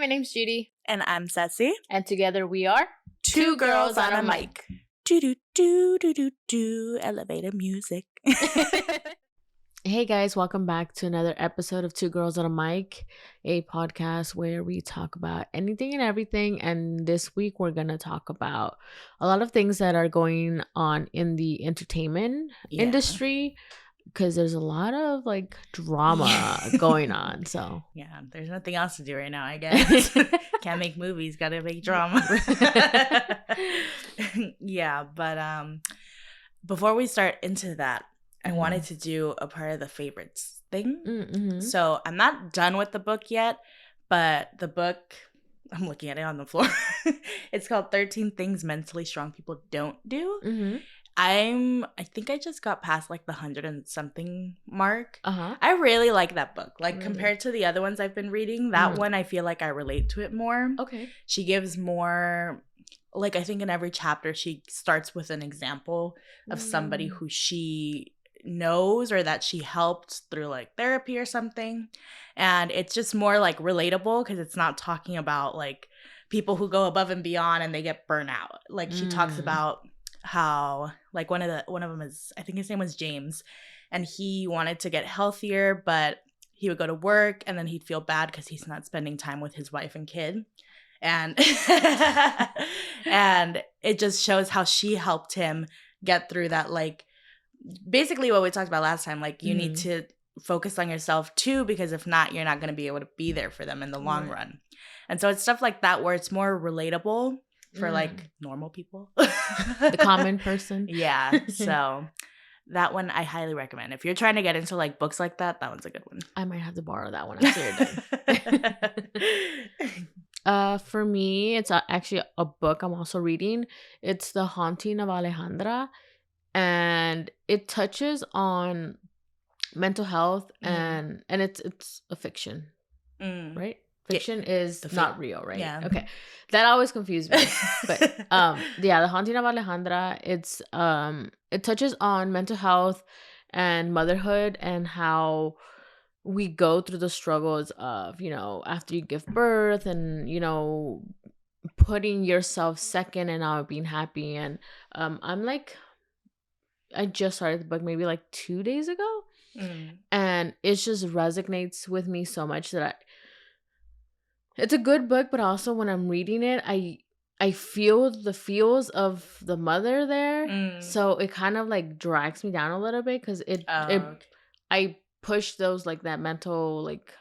my name's Judy. And I'm Cecy. And together we are Two Girls on a Mic. Do elevator music. Hey guys, welcome back to another episode of Two Girls on a Mic, a podcast where we talk about anything and everything. And this week we're going to talk about a lot of things that are going on in the entertainment industry, because there's a lot of like drama going on. So yeah, there's nothing else to do right now, I guess. Can't make movies, gotta make drama. Yeah, but before we start into that, I wanted to do a part of the favorites thing. Mm-hmm. So I'm not done with the book yet, but the book, I'm looking at it on the floor. It's called 13 Things Mentally Strong People Don't Do. Mm-hmm. I think I just got past like the 100 and something mark. I really like that book. Like compared to the other ones I've been reading, that one I feel like I relate to it more. Okay. She gives more, like I think in every chapter she starts with an example of somebody who she knows or that she helped through like therapy or something. And it's just more like relatable because it's not talking about like people who go above and beyond and they get burnt out. Like she talks about how like one of them is, I think his name was James, and he wanted to get healthier, but he would go to work and then he'd feel bad because he's not spending time with his wife and kid. And and it just shows how she helped him get through that. Like basically what we talked about last time, like you need to focus on yourself too, because if not, you're not going to be able to be there for them in the long run. And so it's stuff like that where it's more relatable for like normal people. The common person. Yeah. So that one I highly recommend. If you're trying to get into like books like that, that one's a good one. I might have to borrow that one after you're done. For me, it's actually a book I'm also reading. It's The Haunting of Alejandra. And it touches on mental health and it's a fiction, right? Fiction is not real, right? Yeah. Okay. That always confused me. But yeah, The Haunting of Alejandra, it touches on mental health and motherhood and how we go through the struggles of, you know, after you give birth and, you know, putting yourself second and not being happy. And I just started the book maybe like 2 days ago. And it just resonates with me so much that it's a good book, but also when I'm reading it, I feel the feels of the mother there. So it kind of like drags me down a little bit because I push those like that mental like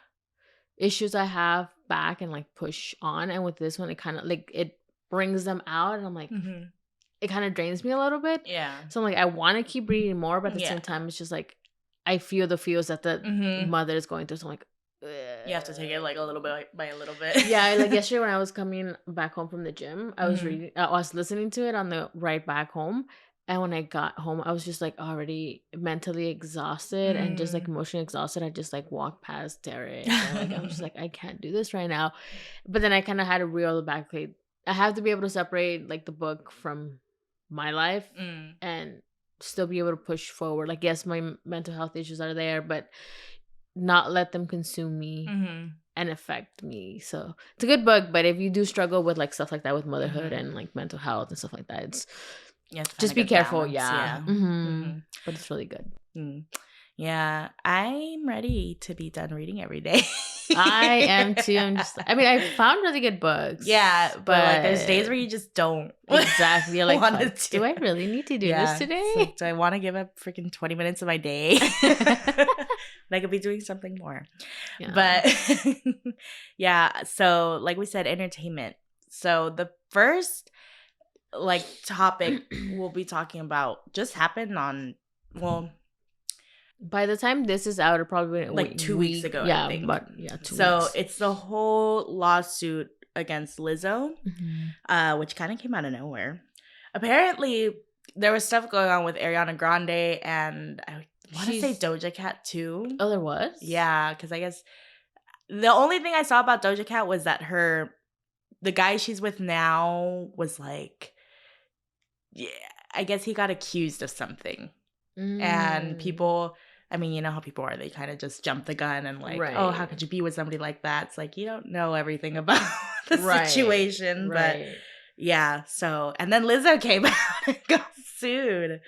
issues I have back and like push on. And with this one, it kind of like it brings them out and I'm like, it kind of drains me a little bit. Yeah. So I'm like, I want to keep reading more, but at the same time, it's just like, I feel the feels that the mother is going through. So I'm like, ugh. You have to take it like a little bit by a little bit. Yeah. Like yesterday when I was coming back home from the gym, I was I was listening to it on the ride back home. And when I got home, I was just like already mentally exhausted and just like emotionally exhausted. I just like walked past Derek. And, like, I was just like, I can't do this right now. But then I kind of had to reel it back. Like, I have to be able to separate like the book from my life and still be able to push forward. Like, yes, my mental health issues are there, but not let them consume me and affect me. So it's a good book, but if you do struggle with like stuff like that with motherhood and like mental health and stuff like that, it's just be careful. Balance, yeah. But it's really good. Yeah, I'm ready to be done reading every day. I am too. I found really good books. Yeah, but like there's days where you just don't. Exactly. You're like, do I really need to do this today? Like, do I want to give up freaking 20 minutes of my day? I could be doing something more. Yeah. But yeah, so like we said, entertainment. So the first like topic we'll be talking about just happened on, well, by the time this is out, it'll probably be like 2 weeks ago. Yeah, I think. But yeah, 2 weeks. So it's the whole lawsuit against Lizzo, which kind of came out of nowhere. Apparently, there was stuff going on with Ariana Grande and I want to say Doja Cat too. Oh, there was? Yeah, because I guess the only thing I saw about Doja Cat was that the guy she's with now was like, yeah, I guess he got accused of something. And people I mean, you know how people are. They kind of just jump the gun and like, oh, how Right. could you be with somebody like that? It's like, you don't know everything about the Right. situation. But Right. yeah, so, and then Lizzo came out and got sued.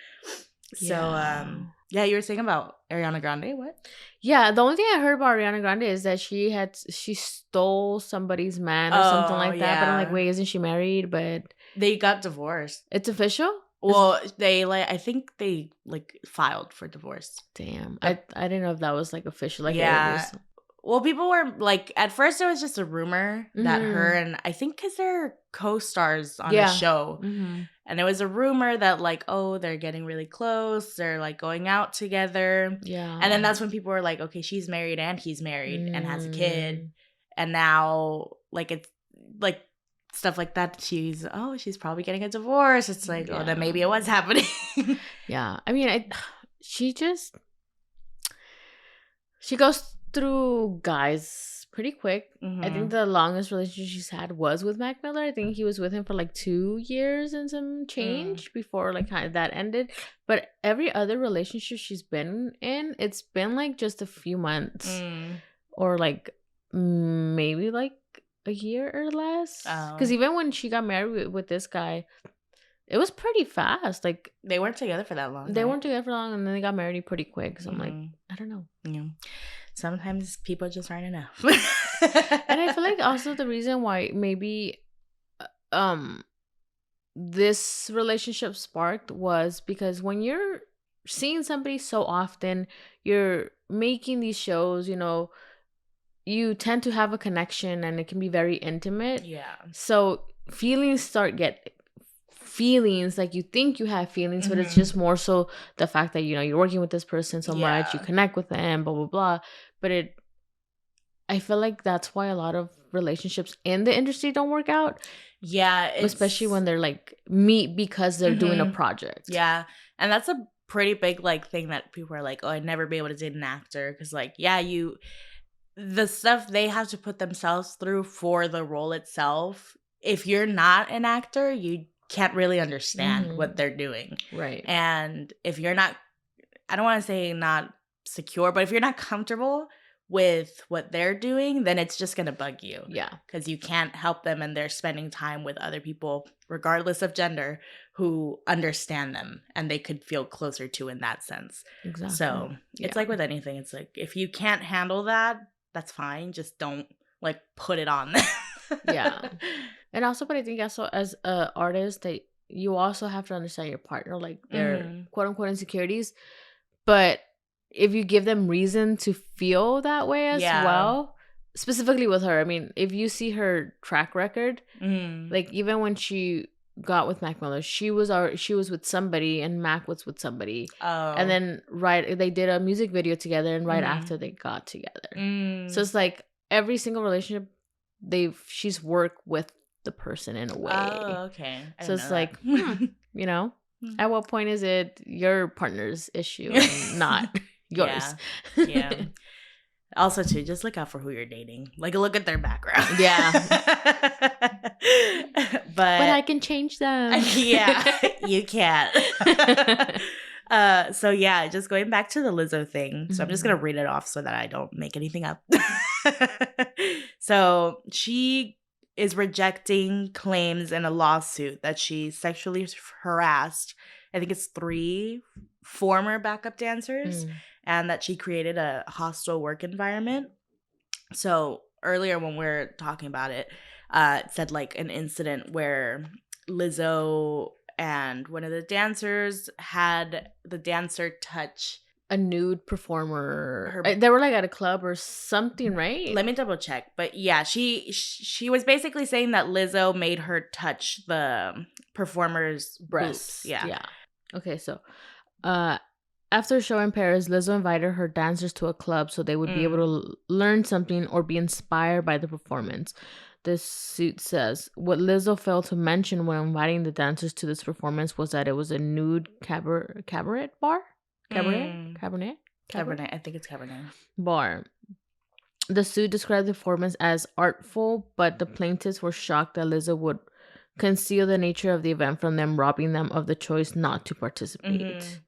So, Yeah. yeah, you were saying about Ariana Grande, what? Yeah, the only thing I heard about Ariana Grande is that she stole somebody's man or something Oh, like that. But I'm like, yeah. wait, isn't she married? But They got divorced. it's official? Well, they like, I think they like filed for divorce. Damn. I didn't know if that was like official. Like, Yeah. it was. Well, people were like, at first it was just a rumor that her Mhm. and I think because they're co-stars on a Yeah. show. Mhm. And it was a rumor that like, oh, they're getting really close. They're like going out together. Yeah. And then that's when people were like, okay, she's married and he's married and has a kid. Mm. And now like it's like stuff like that. She's probably getting a divorce. It's like, oh, then maybe it was happening. Yeah. I mean, she goes through guys pretty quick. I think the longest relationship she's had was with Mac Miller. I think he was with him for like 2 years and some change before like kind of that ended. But every other relationship she's been in, it's been like just a few months or like maybe like a year or less. Because even when she got married with this guy, it was pretty fast. Like they weren't together for that long. They weren't together for long, and then they got married pretty quick. So I'm like, I don't know. Yeah. Sometimes people just aren't enough. And I feel like also the reason why maybe this relationship sparked was because when you're seeing somebody so often, you're making these shows, you know, you tend to have a connection and it can be very intimate. Yeah. So feelings like you think you have feelings, but it's just more so the fact that, you know, you're working with this person so much, you connect with them, blah blah blah. But I feel like that's why a lot of relationships in the industry don't work out. Yeah, especially when they're like meet because they're doing a project. Yeah, and that's a pretty big like thing that people are like, oh, I'd never be able to date an actor because like, yeah, the stuff they have to put themselves through for the role itself. If you're not an actor, you can't really understand what they're doing. Right. And if you're not, I don't want to say not secure, but if you're not comfortable with what they're doing, then it's just going to bug you. Yeah. Because you can't help them and they're spending time with other people, regardless of gender, who understand them and they could feel closer to in that sense. Exactly. So it's like with anything. It's like, if you can't handle that, that's fine. Just don't like put it on them. Yeah. And also, but I think also as an artist, that you also have to understand your partner, like their quote unquote insecurities. But if you give them reason to feel that way as well, specifically with her, I mean, if you see her track record, like even when she got with Mac Miller, she was with somebody and Mac was with somebody. And then they did a music video together, and right after they got together. So it's like every single relationship she's worked with the person in a way. Oh, okay. So it's like, you know, at what point is it your partner's issue and not yours? Yeah. Also, too, just look out for who you're dating. Like, look at their background. Yeah. But I can change them. Yeah, you can't. So yeah, just going back to the Lizzo thing. So I'm just gonna read it off so that I don't make anything up. So she is rejecting claims in a lawsuit that she sexually harassed, I think it's 3 former backup dancers, and that she created a hostile work environment. So earlier when we were talking about it, it said like an incident where Lizzo and one of the dancers had the dancer touch a nude performer. They were like at a club or something, right? Let me double check. But yeah, she was basically saying that Lizzo made her touch the performer's breasts. Yeah. Okay, so after a show in Paris, Lizzo invited her dancers to a club so they would be able to learn something or be inspired by the performance. This suit says what Lizzo failed to mention when inviting the dancers to this performance was that it was a nude cabaret bar. Cabernet? I think it's Cabernet. Bar. The suit described the performance as artful, but the plaintiffs were shocked that Lizzo would conceal the nature of the event from them, robbing them of the choice not to participate.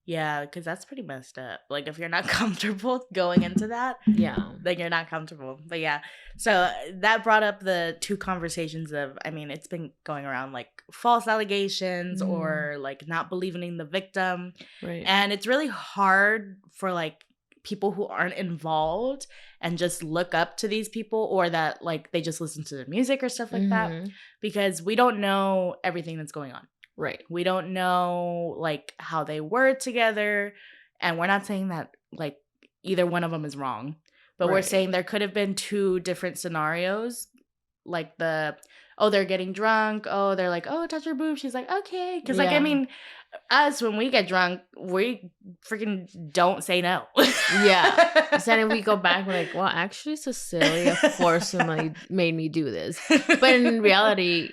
Yeah, because that's pretty messed up. Like, if you're not comfortable going into that, Yeah. then you're not comfortable. But yeah, so that brought up the two conversations of, I mean, it's been going around like false allegations or like not believing in the victim. Right. And it's really hard for like people who aren't involved and just look up to these people, or that like they just listen to the music or stuff like that, because we don't know everything that's going on. Right. We don't know like how they were together, and we're not saying that like either one of them is wrong, but we're saying there could have been two different scenarios, like they're getting drunk, they're like, touch her boob, she's like, okay, because like, I mean, us, when we get drunk, we freaking don't say no. Yeah. So then we go back, we're like, well, actually Cecilia forcibly made me do this, but in reality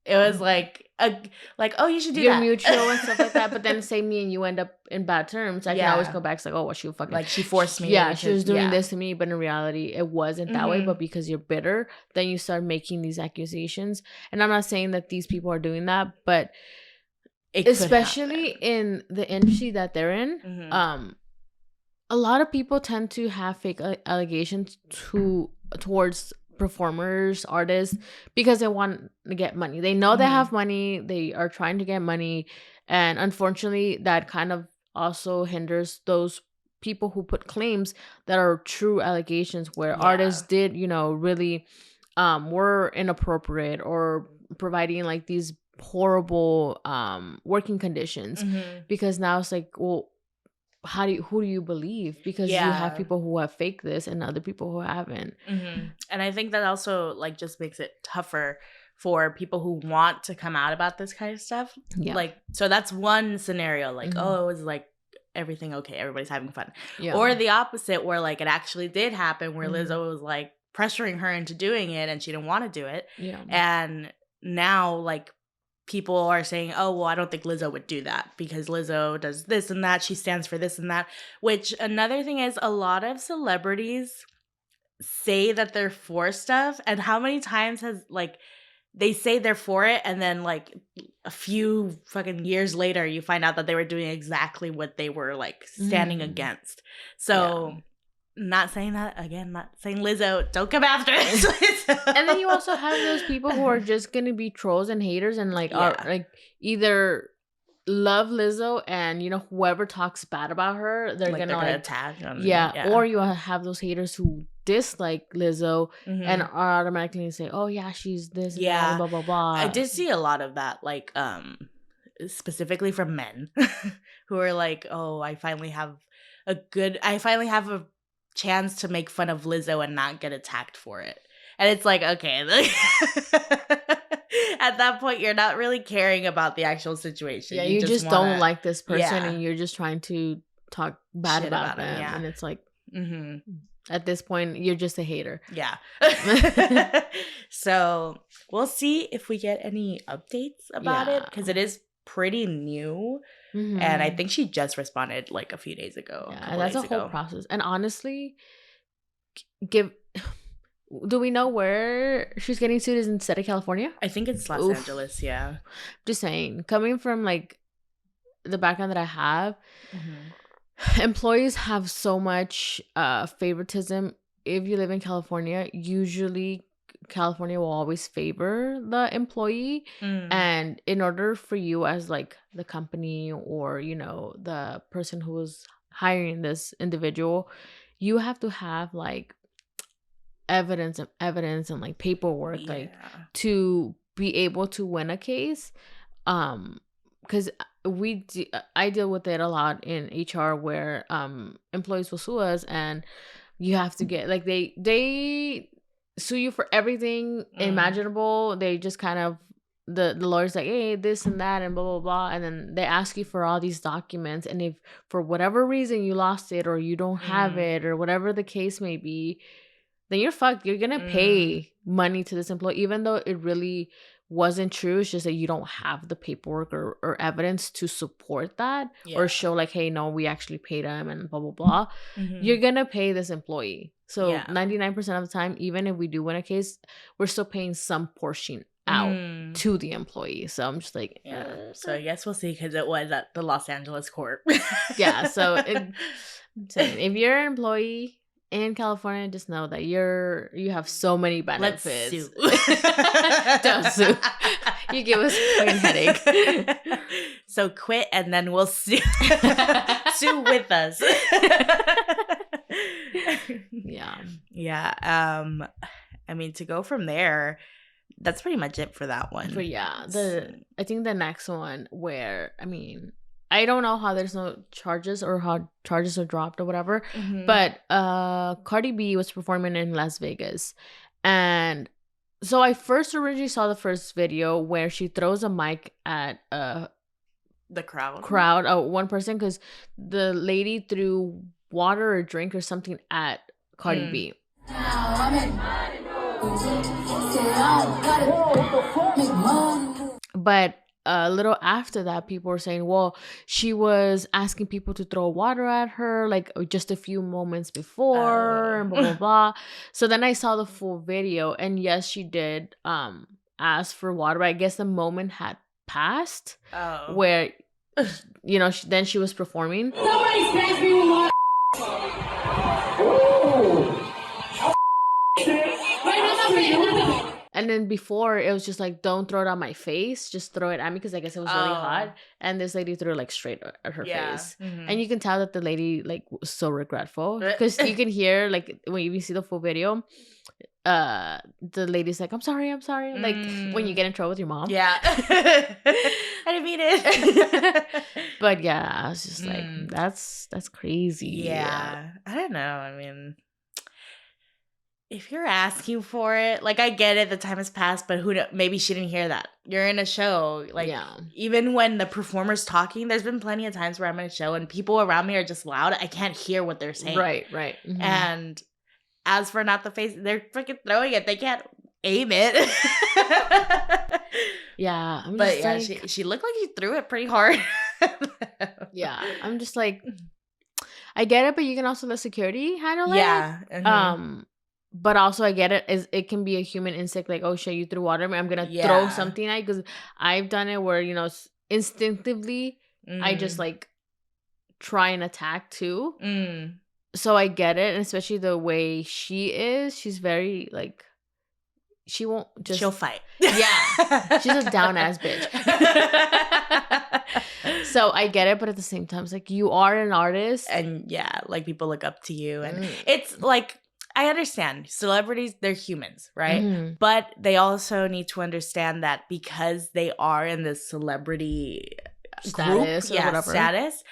it was like you should do you're that. mutual and stuff like that. But then say me and you end up in bad terms, I can always go back. It's like, oh, well, she fucking like she forced me. Yeah, she was doing this to me, but in reality, it wasn't that way. But because you're bitter, then you start making these accusations. And I'm not saying that these people are doing that, but especially in the industry that they're in, a lot of people tend to have fake allegations towards performers, artists, because they want to get money. They know they have money, they are trying to get money, and unfortunately that kind of also hinders those people who put claims that are true allegations where artists did, really were inappropriate or providing like these horrible working conditions, because now it's like, well, who do you believe? Because you have people who have faked this and other people who haven't. And I think that also like just makes it tougher for people who want to come out about this kind of stuff. Like, so that's one scenario, like, it was like everything okay, everybody's having fun. Or the opposite, where like it actually did happen, where Lizzo was like pressuring her into doing it and she didn't want to do it. And now like people are saying, oh, well, I don't think Lizzo would do that because Lizzo does this and that. She stands for this and that. Which another thing is, a lot of celebrities say that they're for stuff. And how many times has like they say they're for it, and then like a few fucking years later, you find out that they were doing exactly what they were like standing against. So not saying that, again, not saying Lizzo, don't come after us. And then you also have those people who are just gonna be trolls and haters and like are like either love Lizzo and whoever talks bad about her, they're like gonna attack on or you have those haters who dislike Lizzo and are automatically say, oh yeah, she's this and that, and blah blah blah. I did see a lot of that, like specifically from men who are like, oh, I finally have a chance to make fun of Lizzo and not get attacked for it. And it's like, okay, at that point you're not really caring about the actual situation. You just don't like this person and you're just trying to talk bad about them. And it's like, at this point you're just a hater. So we'll see if we get any updates about it, because it is pretty new. And I think she just responded like a few days ago. And that's a whole process. And honestly, do we know where she's getting sued? Is instead of California? I think it's Los Angeles. Just saying, coming from like the background that I have, employees have so much favoritism. If you live in California, usually California will always favor the employee. And in order for you as like the company or the person who was hiring this individual, you have to have like evidence and like paperwork like to be able to win a case. Because I deal with it a lot in HR, where employees will sue us and you have to get like they sue you for everything imaginable. They just kind of the lawyer's like, hey, this and that and blah blah blah, and then they ask you for all these documents, and if for whatever reason you lost it or you don't have it or whatever the case may be, then you're fucked. You're gonna pay money to this employee even though it really wasn't true. It's just that you don't have the paperwork or evidence to support that or show like, hey, no, we actually paid them and blah blah blah. You're gonna pay this employee. So 99% of the time, even if we do win a case, we're still paying some portion out to the employee. So I'm just like, So I guess we'll see, because it was at the Los Angeles court. Yeah. So I'm saying, if you're an employee in California, just know that you have so many benefits. Let's sue. Don't sue. You give us a fucking headache. So quit, and then we'll sue. Sue with us. Yeah. Yeah. I mean, to go from there, that's pretty much it for that one. But yeah, I think the next one, where, I mean, I don't know how there's no charges, or how charges are dropped or whatever, but Cardi B was performing in Las Vegas. And so I first originally saw the first video where she throws a mic at the crowd, one person, because the lady threw water or drink or something at Cardi B. But a little after that, people were saying, well, she was asking people to throw water at her, like, just a few moments before, and blah, blah, blah. So then I saw the full video, and yes, she did ask for water, but I guess the moment had passed where, you know, then she was performing. Somebody's passed me with water. And then before, it was just like, don't throw it on my face, just throw it at me, because I guess it was really hot. And this lady threw it like straight at her face. And you can tell that the lady like was so regretful, because you can hear, like, when you see the full video, the lady's like, I'm sorry, like when you get in trouble with your mom. Yeah. I didn't mean it. But yeah, I was just like, that's crazy. Yeah. I don't know, I mean, if you're asking for it, like, I get it, the time has passed, but maybe she didn't hear that. You're in a show, like, even when the performer's talking, there's been plenty of times where I'm in a show and people around me are just loud. I can't hear what they're saying. Right. And as for not the face, they're freaking throwing it. They can't aim it. Yeah. But yeah, like, she looked like she threw it pretty hard. Yeah. I'm just like, I get it, but you can also let security handle it. Yeah. But also, I get it. It can be a human instinct, like, oh shit, you threw water at me, I'm gonna throw something at you, because I've done it where, you know, instinctively I just like try and attack too. So I get it, and especially the way she is, she's very like, she'll fight. Yeah. She's a down ass bitch. So I get it, but at the same time, it's like, you are an artist, and yeah, like, people look up to you, and it's like, I understand celebrities, they're humans, right? But they also need to understand that because they are in this celebrity status, status,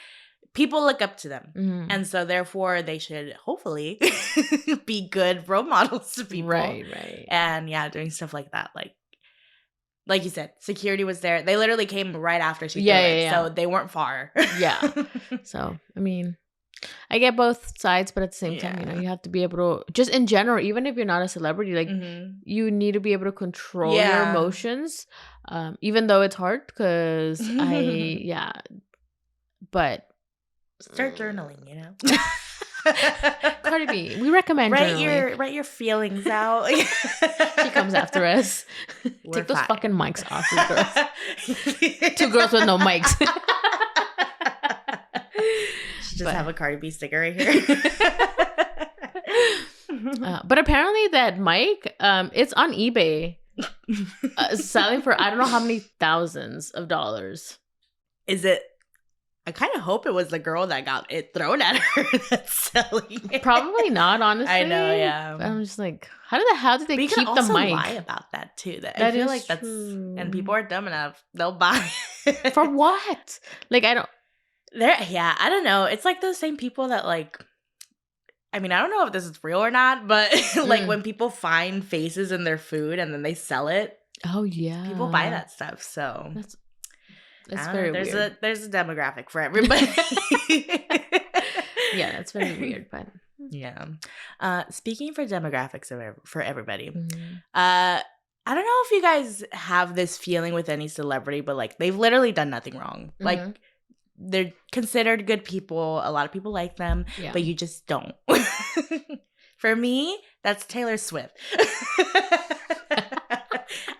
people look up to them. And so therefore they should hopefully be good role models to people. Right. And yeah, doing stuff like that. Like you said, security was there. They literally came right after she threw it. So they weren't far. Yeah. So, I mean, I get both sides, but at the same time, you know, you have to be able to, just in general, even if you're not a celebrity, like, you need to be able to control your emotions, even though it's hard, because but start journaling, you know. Cardi B, we recommend journaling. Write your feelings out. She comes after us. Take those fucking mics off, you girls. 2 girls with no mics. Just have a Cardi B sticker right here. But apparently that mic, it's on eBay, selling for I don't know how many thousands of dollars. Is it? I kind of hope it was the girl that got it thrown at her that's selling it. Probably not, honestly. I know, yeah. But I'm just like, how did they keep the mic? Lie about that too. I feel like that's true. And people are dumb enough; they'll buy it. For what? Like, I don't know. It's like those same people that, like, I mean, I don't know if this is real or not, but like when people find faces in their food and then they sell it. Oh yeah, people buy that stuff. So that's very weird. There's a demographic for everybody. Yeah, that's very weird, but yeah. Speaking for demographics for everybody, I don't know if you guys have this feeling with any celebrity, but like they've literally done nothing wrong. Like, they're considered good people. A lot of people like them, but you just don't. For me, that's Taylor Swift.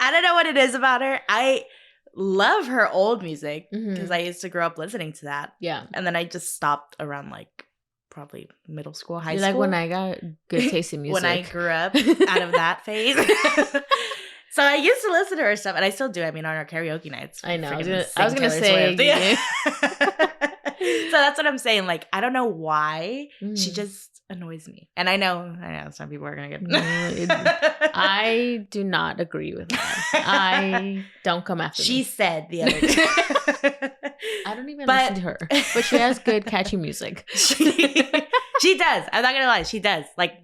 I don't know what it is about her. I love her old music because I used to grow up listening to that. Yeah. And then I just stopped around like probably middle school, high You're school. like when I got good taste in music. When I grew up out of that phase. So I used to listen to her stuff, and I still do. I mean, on our karaoke nights. I know. I was freaking gonna sing say. Taylor Swift. So that's what I'm saying. Like, I don't know why she just annoys me, and I know some people are gonna get. I do not agree with that. I don't come after. She me. said the other day. I don't even listen to her, but she has good, catchy music. She does. I'm not gonna lie. She does. Like,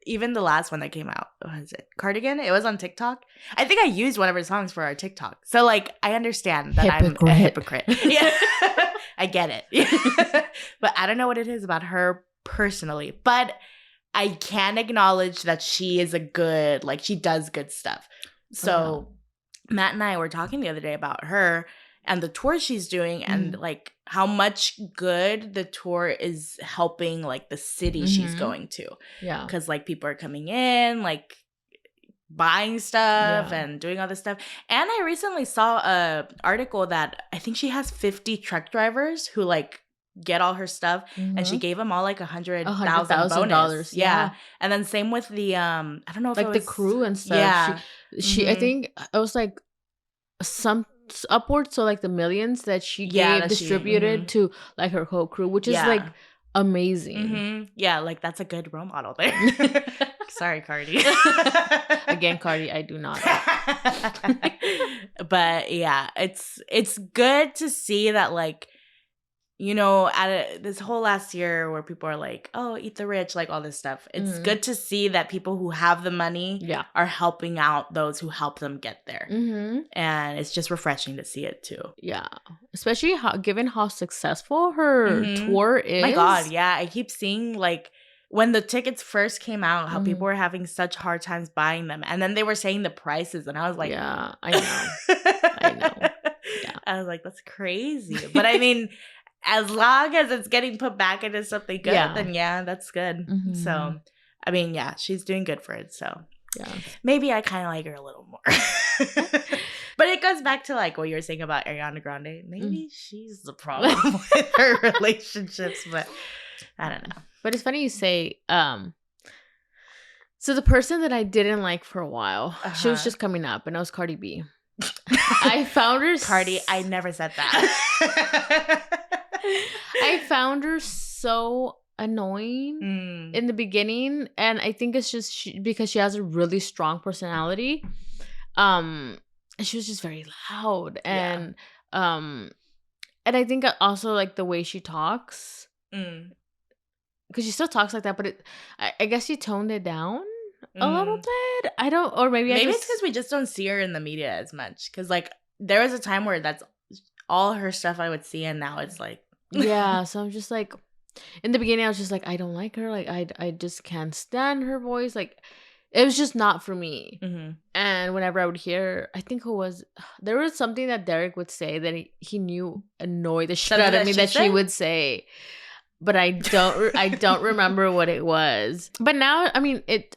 even the last one that came out, what was it? Cardigan? It was on TikTok. I think I used one of her songs for our TikTok. So, like, I understand that I'm a hypocrite. Yeah. I get it. But I don't know what it is about her personally. But I can acknowledge that she is she does good stuff. So, Matt and I were talking the other day about her and the tour she's doing and like how much good the tour is helping like the city she's going to. Yeah. Because like people are coming in, like buying stuff and doing all this stuff. And I recently saw a article that I think she has 50 truck drivers who like get all her stuff and she gave them all like $100,000 bonus. Yeah. And then same with the I don't know if like it was the crew and stuff. Yeah. She I think it was like some upwards to like the millions that she gave distributed to like her whole crew, which is like amazing. Yeah, like that's a good role model there. Sorry, Cardi. Again, Cardi, I do not. But yeah, it's good to see that like, you know, this whole last year where people are like, oh, eat the rich, like all this stuff. It's good to see that people who have the money are helping out those who help them get there. And it's just refreshing to see it too. Yeah. Especially given how successful her tour is. My God, yeah. I keep seeing like when the tickets first came out, how people were having such hard times buying them. And then they were saying the prices and I was like, yeah, I know. I know. Yeah. I was like, that's crazy. But I mean, as long as it's getting put back into something good, then that's good. So, I mean, yeah, she's doing good for it. So, maybe I kind of like her a little more. But it goes back to like what you were saying about Ariana Grande. Maybe she's the problem with her relationships, but I don't know. But it's funny you say, so the person that I didn't like for a while, she was just coming up, and that was Cardi B. I found her Cardi. I never said that. I found her so annoying in the beginning, and I think it's just because she has a really strong personality. And she was just very loud, and I think also like the way she talks, because she still talks like that, but I guess she toned it down a little bit. I don't, or maybe it's because we just don't see her in the media as much. Because like there was a time where that's all her stuff I would see, and now it's like. Yeah, so I'm just like, in the beginning I was just like, I don't like her, like I just can't stand her voice, like it was just not for me. And whenever I would hear, I think there was something that Derek would say that he knew annoyed the shit out of me that she would say, but I don't remember what it was. But now, I mean, it's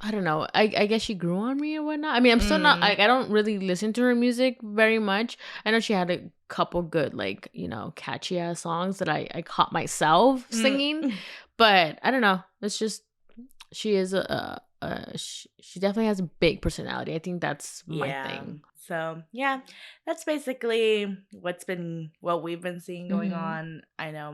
I don't know. I guess she grew on me or whatnot. I mean, I'm still not, like, I don't really listen to her music very much. I know she had a couple good, like, you know, catchy ass songs that I caught myself singing. But I don't know. It's just, she is she definitely has a big personality. I think that's my thing. So, yeah, that's basically what we've been seeing going on. I know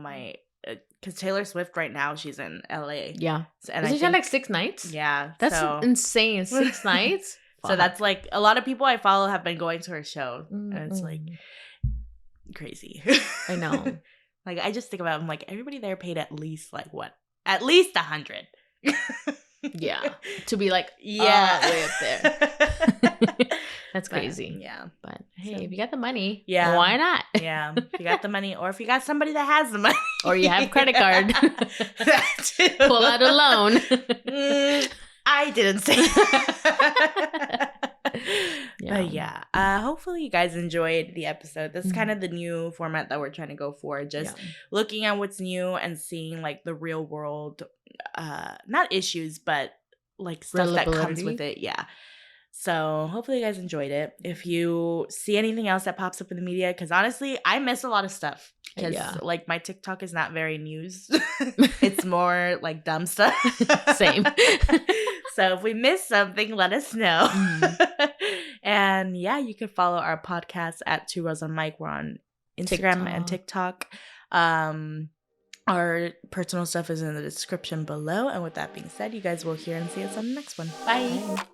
because Taylor Swift right now, she's in LA. Yeah. And Isn't she like 6 nights? Yeah. That's insane. 6 nights? So that's like, a lot of people I follow have been going to her show. And it's like crazy. I know. Like, I just think about it, I'm like, everybody there paid at least like what? At least 100. Yeah. To be like, way up there. That's crazy. Yeah. But hey, if you got the money, why not? Yeah. If you got the money, or if you got somebody that has the money. Or you have credit card. That too. Pull out a loan. I didn't say that. Hopefully you guys enjoyed the episode. This is kind of the new format that we're trying to go for. Just looking at what's new and seeing like the real world, not issues, but like stuff that comes with it. Yeah. So hopefully you guys enjoyed it. If you see anything else that pops up in the media, because honestly, I miss a lot of stuff. Because like my TikTok is not very news. It's more like dumb stuff. Same. So if we miss something, let us know. Mhm. And yeah, you can follow our podcast at Two Rows on Mic. We're on Instagram and TikTok. Our personal stuff is in the description below. And with that being said, you guys will hear and see us on the next one. Bye.